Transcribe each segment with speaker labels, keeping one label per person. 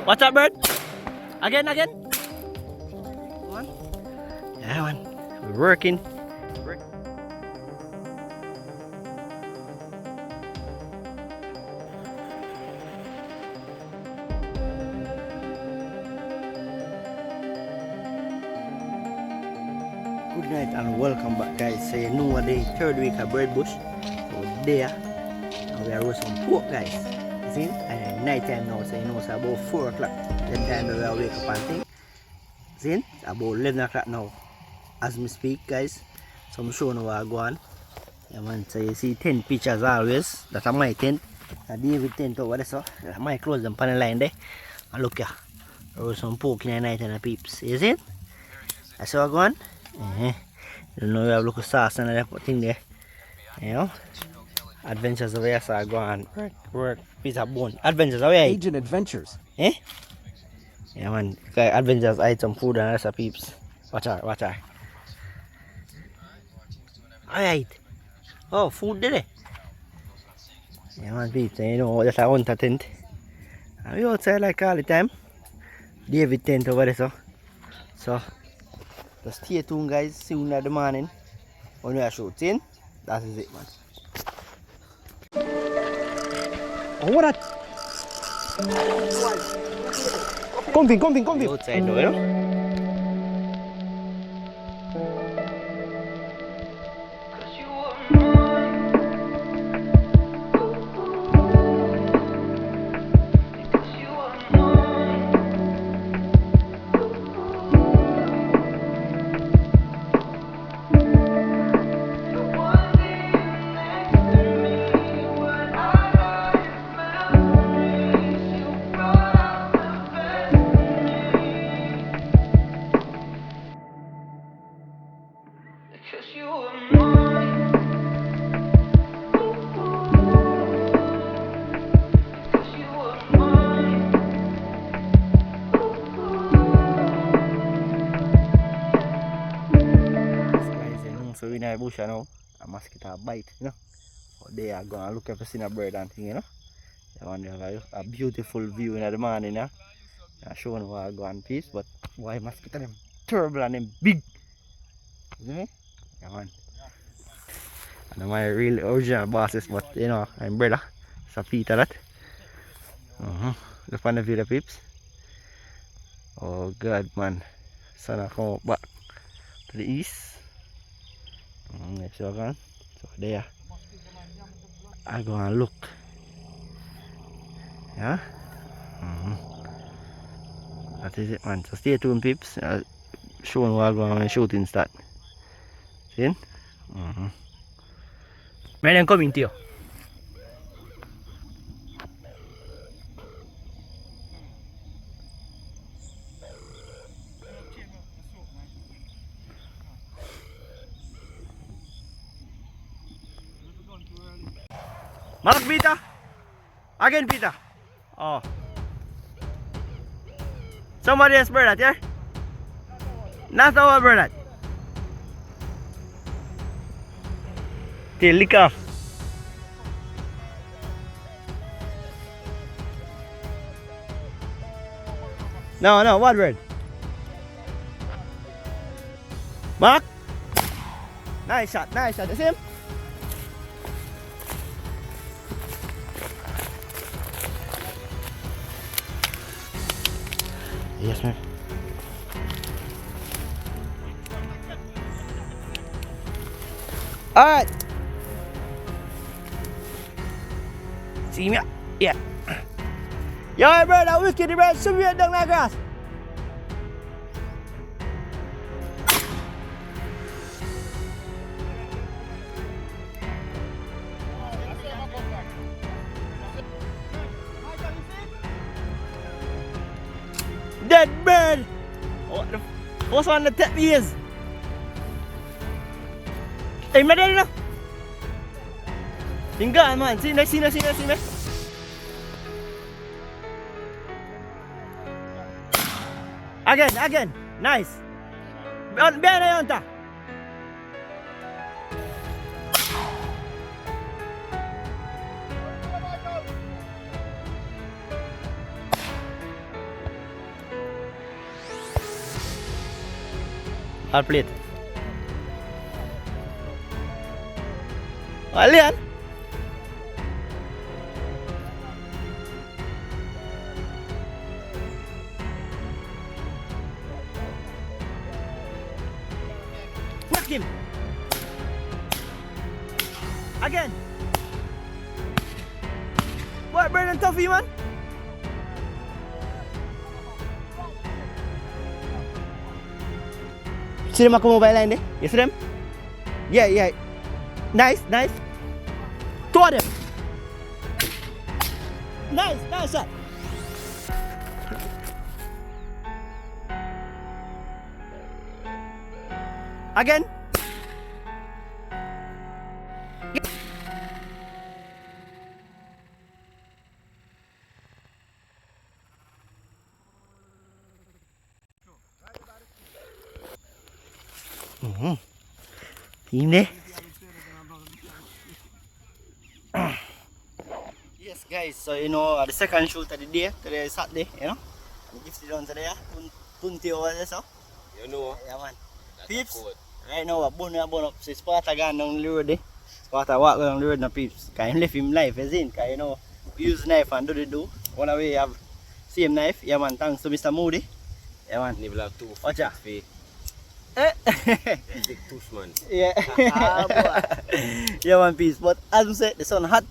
Speaker 1: What's up, bird? Again. One. Yeah, one. We're working. Good night and welcome back, guys. So you know the third week of bread bush. So we're there and we are roasting some pork, guys. You see? And night time now, so you know it's about 4 o'clock. The time we will wake up and think. See? It's about 11 o'clock now as we speak, guys. So I'm showing you what I go on. Yeah, man. So you see 10 pictures always. That's my tent. And David tent over there, so my clothes them on the line there. And look here. Roast some pork in the night and the peeps. You see? That's how I go on. You know, we have a little sauce and that thing there. You know, adventures over here, so I go and work piece of bone. Adventures over here.
Speaker 2: Agent Adventures.
Speaker 1: Eh? Yeah, man. Adventures, I eat some food and rest of peeps. Watch her. Alright. Oh, food there. Yeah, man, peeps. You know, that's a hunter tent. And we outside like all the time. David tent over there, so. Just stay tuned, guys. Soon in the morning when we are shooting. That is it, man.
Speaker 2: Oh, what that? Comfy.
Speaker 1: Outside though, you know? So in the bush now, a mosquito bite, you know. But they are gonna look up to see a bird and thing, you know. They want to have a beautiful view in the morning, you know. I'm showing you what I go on peace, but why mosquito them terrible and them big. You see me? Yeah, man. And my real original bosses, but you know, I'm brother. It's a Peter that. Look on the video, peeps. Oh God, man. Sun will come up back to the east. So there I go and look. Yeah. That is it, man. So stay tuned, peeps. Showing what I go on when shooting start. See? When I'm coming to you. Mark Peter. Again Peter. Oh. Somebody else bird that, yeah? Not our bird that. Tail lick off. No, what bird? Mark. Nice shot. The same. Yes, man. Alright. See me? Yeah. Yo, bro, that wicked, bro. Should be down that grass. Dead bird! Oh, the first one that me is. Hey, man, there, no? Tinggal, man. See me. Again. Nice. Behind the hunter. I'll play it. Alian. Whack him. Again. What, Brendan Tuffy, man? See them ako mobile line there? You see them? Yeah, yeah. Nice, nice. Two of them. Nice, nice shot. Again. Team there. Yes guys, so you know the second shoot of the day, today is Saturday, you know. And gift it on today, 20 over there so.
Speaker 3: You know.
Speaker 1: Yeah man. Peeps, right now we're up. So Sparta gone down the road eh. Sparta walk down the road now peeps. Cause him left him knife as in, cause you know, we use knife and do the do. One away have same knife, yeah man, thanks to Mr. Moody. Yeah man.
Speaker 3: Nibble have 2
Speaker 1: Watch out.
Speaker 3: feet. Big push man.
Speaker 1: Yeah. Yeah man peace. But as we said, the sun hot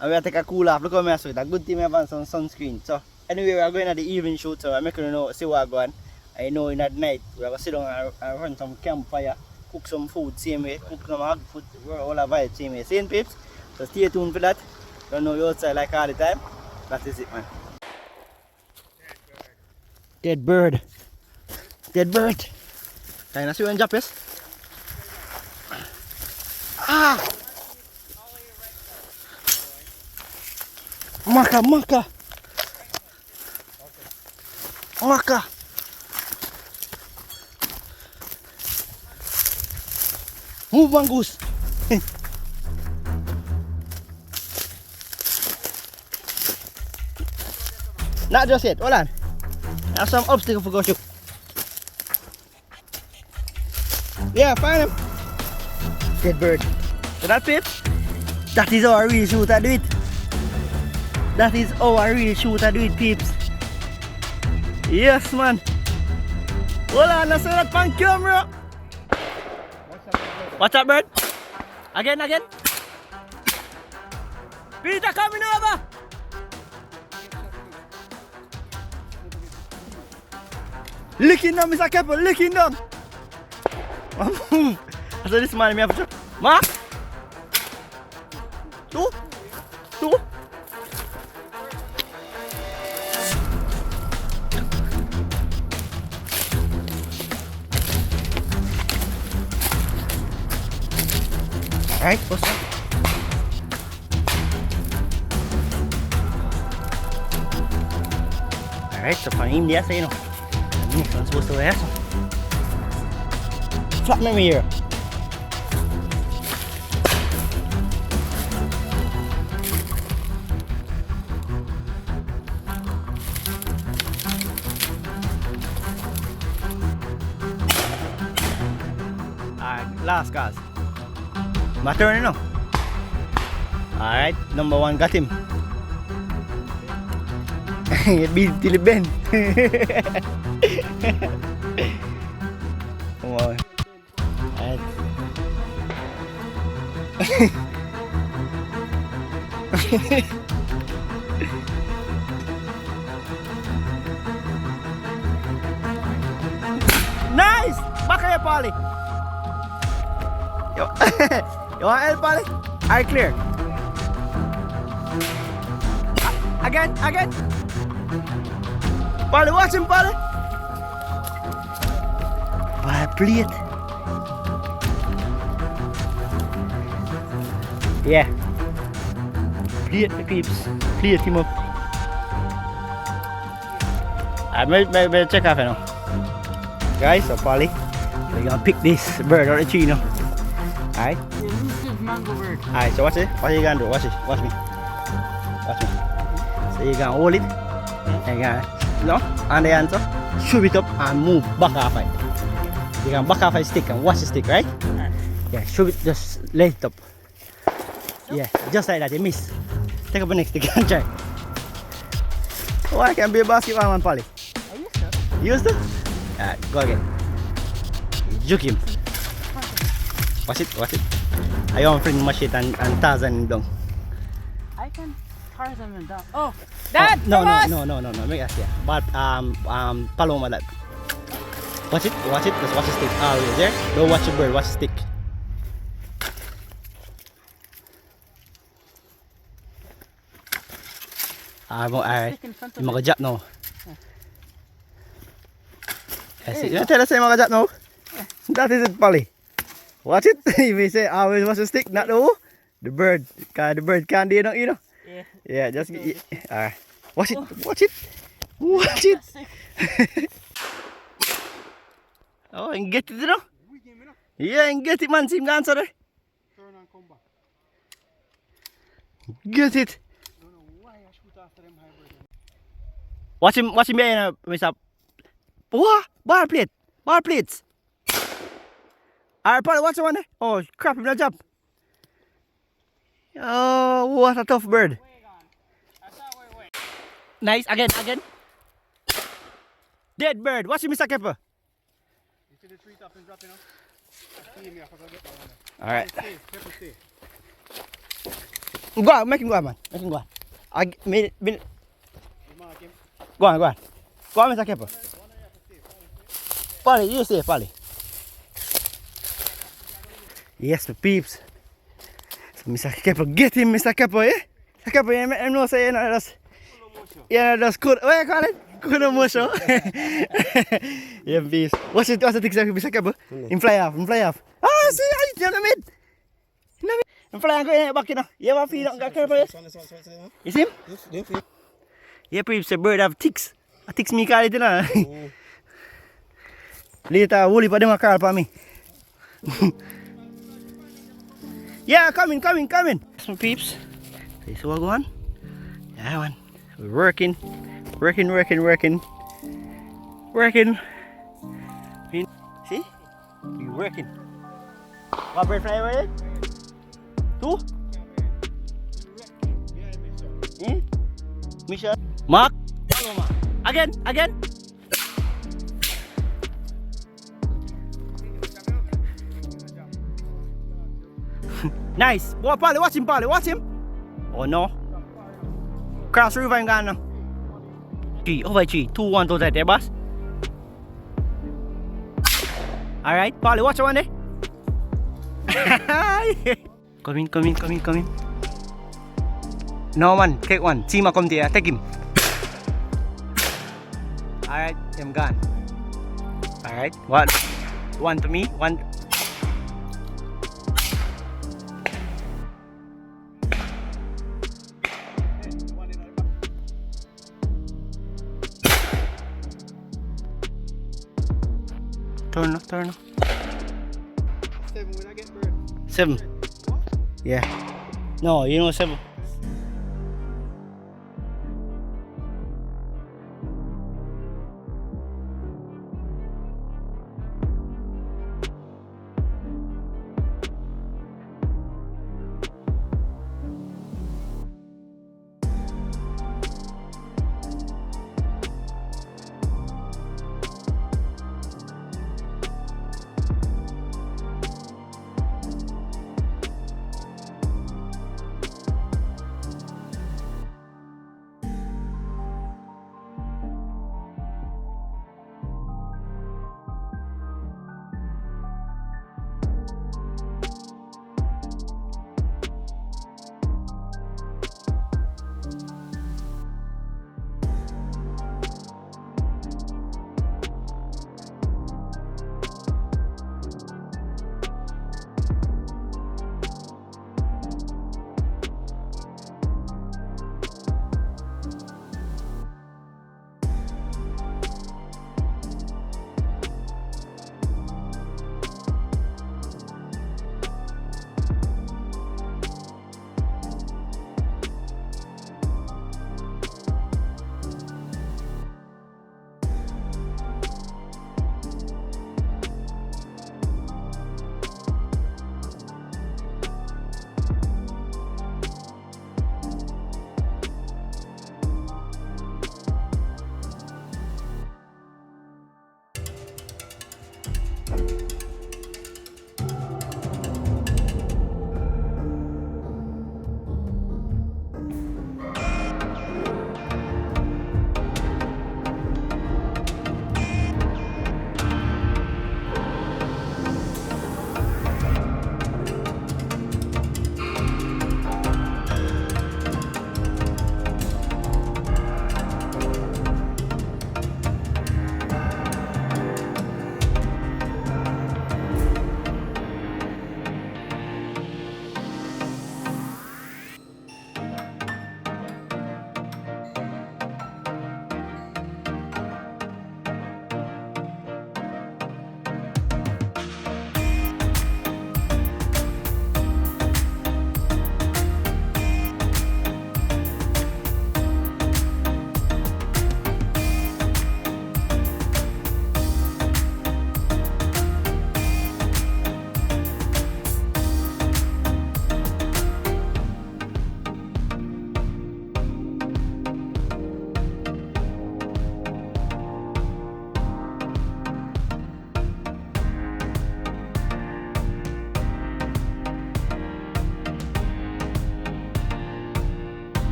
Speaker 1: and we have to take a cool off. Look at me, so it's a good thing we have on some sunscreen. So anyway, we are going at the evening shoot, so I'm making you know see what going on. I know in at night we are going to sit down and run some campfire, cook some food same way, cook some hot food, we're all a vibe same way. Same peeps. So stay tuned for that. Don't know you outside like all the time. That is it man. Dead bird. Dead bird. Kaya na si Wen Japes. Ah! Maka. Move mongoose. Not just yet, hold on. I have some obstacle for go through. Yeah, find him. Dead bird. So that peeps? That is how I really shoot, I do it. That is how I really shoot, I do it, peeps. Yes, man. Hold on, let's see that on camera. What's up, bird? Again. Peter coming over. Licking down, Mr. Keppel, licking down. I saw this man, me have to Mark. Two. Alright, what's up? Alright, so from him there, so you know. I'm supposed to wear some. Flatten me here. Alright, last guys. My turn now. Alright, number 1 got him. It beat till it bend. Come on. Alright. Nice! Back here, Polly. Yo. You want help, Polly? Alright, clear. Again. Polly, watch him, Polly. Play it. Yeah. Play it, the peeps. Play it, him up. I better check off now. Guys, so Polly, we're gonna pick this bird out of the tree now. Alright? Alright, so watch it. What are you gonna do? Watch it. Watch me. So you're gonna hold it. And you're gonna, on the answer, shove it up and move back off it. You can back off a stick and watch the stick, right? Yeah, should we just lay it up. Yeah, just like that, you miss. Take up the next stick and try. Oh, I can be a basketball man, Polly.
Speaker 3: I used to.
Speaker 1: You used to? Alright, go again. Juke him. Watch it, watch it. I want friend machete and Tarzan him down.
Speaker 3: I can Tarzan him down. Oh, Dad!
Speaker 1: No,
Speaker 3: Thomas!
Speaker 1: no. Make us here. But Paloma that. Watch it, just watch the stick. Always there. Don't watch the bird, watch the stick. Alright.
Speaker 3: Stick in front
Speaker 1: Yung
Speaker 3: of
Speaker 1: mga jump now. Yes, you tell us yung mga jump now. That is it, Polly. Watch it. If we say always watch the stick, not the bird. The bird can't do it, you know.
Speaker 3: Yeah.
Speaker 1: Yeah, just watch it, watch it, watch it. Oh, and get it, you know. Yeah, and get it, man. Same answer there.
Speaker 2: Turn and come back.
Speaker 1: Get it.
Speaker 2: I don't know why I shoot after them hybrid.
Speaker 1: Watch him behind Mr. What? Bar plates. Alright, Polly, watch the one there. Oh, crap, him not jump. Oh, what a tough bird. Nice, again. Dead bird. Watch him, Mr. Kepper.
Speaker 2: You see the tree top and dropping off? See me, I forgot to get that one there.
Speaker 1: Alright.
Speaker 2: Stay, careful, stay.
Speaker 1: Go on, make him go on, man. Make him go on.
Speaker 2: You mark him.
Speaker 1: Go on. Go on, Mr. Kepper. Polly, you stay, Polly. Yes, the peeps. So, Mr. Kepper, get him, Mr. Kepper, eh? Mr. Kepper, you know, say, that's good. What you call it? Good motion. Yeah, peeps. What's the thing, Mr. Kepper? Him fly off. Ah, see, I in the mid. Him fly and go in the back, you know. You ever feel that, Kepper, yes? You see him?
Speaker 2: Yes.
Speaker 1: Yeah, peeps, the bird have ticks. A ticks me call it, you know. Later, woolly pa dem call for me. Yeah, coming. Some peeps. See what go on? Yeah, man. We're working. See? We're working. What bird fly away? 2? Mission. Mark. Again. Nice. Polly, watch him. Oh no. Cross river and gone now. 3 over 3. 2-1 to that there, boss. Alright, Polly, watch one there. Coming. No man, take one. Sima come there, take him. Alright, I'm gone. Alright, what? One to me, one. Turn.
Speaker 2: 7 when I get bird.
Speaker 1: 7. Yeah. No, 7.